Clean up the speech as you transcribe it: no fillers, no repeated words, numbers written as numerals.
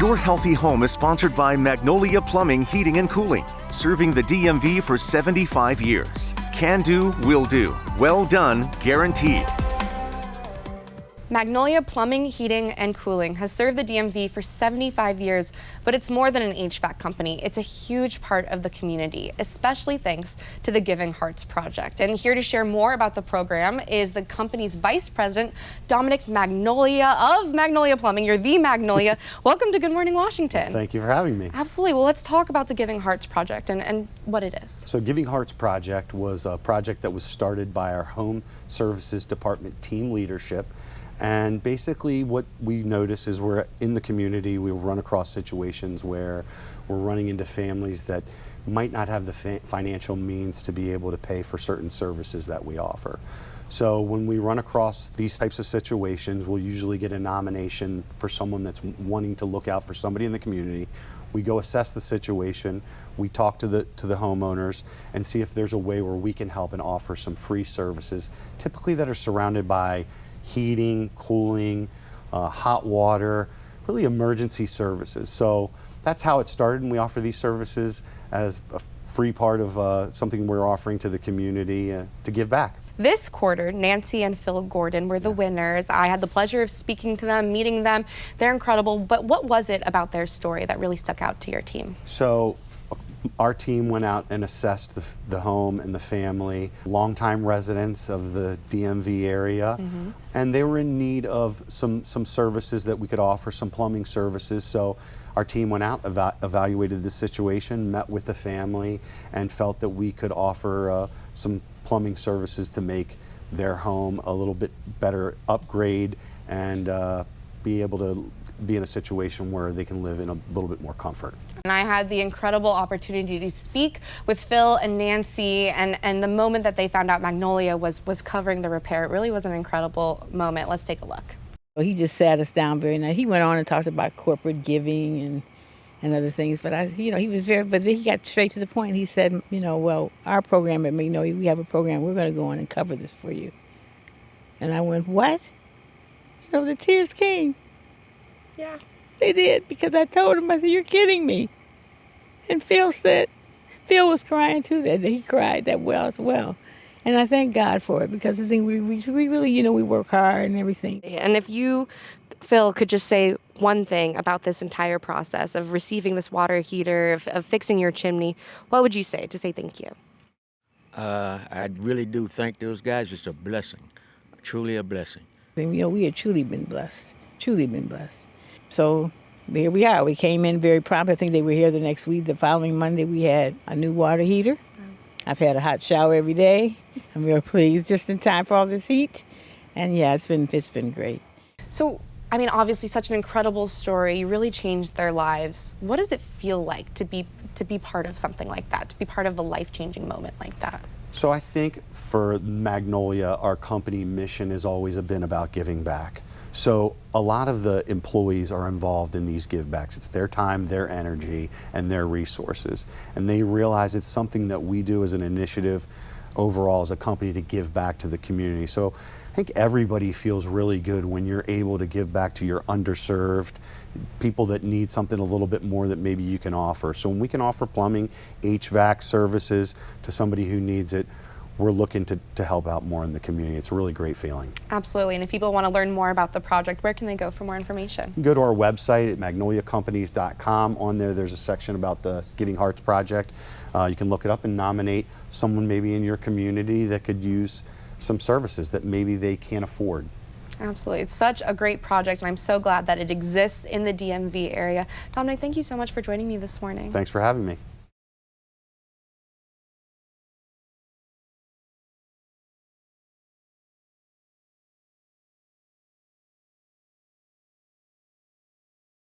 Your Healthy Home is sponsored by Magnolia Plumbing, Heating and Cooling, serving the DMV for 75 years. Can do, will do. Well done, guaranteed. Magnolia Plumbing, Heating and Cooling has served the DMV for 75 years, but it's more than an HVAC company. It's a huge part of the community, especially thanks to the Giving Hearts Project. And here to share more about the program is the company's Vice President, Dominic Magnolia of Magnolia Plumbing. You're the Magnolia. Welcome to Good Morning Washington. Thank you for having me. Absolutely. Well, let's talk about the Giving Hearts Project and what it is. So Giving Hearts Project was a project that was started by our Home Services Department team leadership. And basically what we notice is we're in the community, we run across situations where we're running into families that might not have the financial means to be able to pay for certain services that we offer. So when we run across these types of situations, we'll usually get a nomination for someone that's wanting to look out for somebody in the community. We go assess the situation, we talk to the homeowners and see if there's a way where we can help and offer some free services, typically that are surrounded by heating, cooling, hot water, really emergency services. So that's how it started, and we offer these services as a free part of something we're offering to the community to give back. This quarter, Nancy and Phil Gordon were the winners. I had the pleasure of speaking to them, meeting them. They're incredible, but what was it about their story that really stuck out to your team? So our team went out and assessed the home and the family, longtime residents of the DMV area, and they were in need of some services that we could offer, some plumbing services. So our team went out, evaluated the situation, met with the family, and felt that we could offer some plumbing services to make their home a little bit better upgrade and be able to be in a situation where they can live in a little bit more comfort. And I had the incredible opportunity to speak with Phil and Nancy, and the moment that they found out Magnolia was covering the repair, it really was an incredible moment. Let's take a look. Well, he just sat us down very nice. He went on and talked about corporate giving and other things, but he was but he got straight to the point. He said, well, our program at Magnolia, we have a program, we're going to go on and cover this for you. And I went, what? The tears came. Yeah. They did, because I told him, I said, you're kidding me. And Phil was crying too, that he cried that well as well. And I thank God for it, because I think we really, we work hard and everything. And if you, Phil, could just say one thing about this entire process of receiving this water heater, of fixing your chimney, what would you say to say thank you? I really do thank those guys. It's a blessing, truly a blessing. And, we have truly been blessed. So here we are. We came in very prompt. I think they were here the next week. The following Monday, we had a new water heater. I've had a hot shower every day. I'm real pleased, just in time for all this heat. And yeah, it's been great. So, obviously such an incredible story. You really changed their lives. What does it feel like to be part of something like that, to be part of a life-changing moment like that? So I think for Magnolia, our company mission has always been about giving back. So a lot of the employees are involved in these give backs. It's their time, their energy, and their resources. And they realize it's something that we do as an initiative overall as a company to give back to the community. So I think everybody feels really good when you're able to give back to your underserved, people that need something a little bit more that maybe you can offer. So when we can offer plumbing, HVAC services to somebody who needs it, we're looking to help out more in the community. It's a really great feeling. Absolutely, and if people want to learn more about the project, where can they go for more information? Go to our website at magnoliacompanies.com. On there's a section about the Giving Hearts Project. You can look it up and nominate someone maybe in your community that could use some services that maybe they can't afford. Absolutely. It's such a great project, and I'm so glad that it exists in the DMV area. Dominic, thank you so much for joining me this morning. Thanks for having me.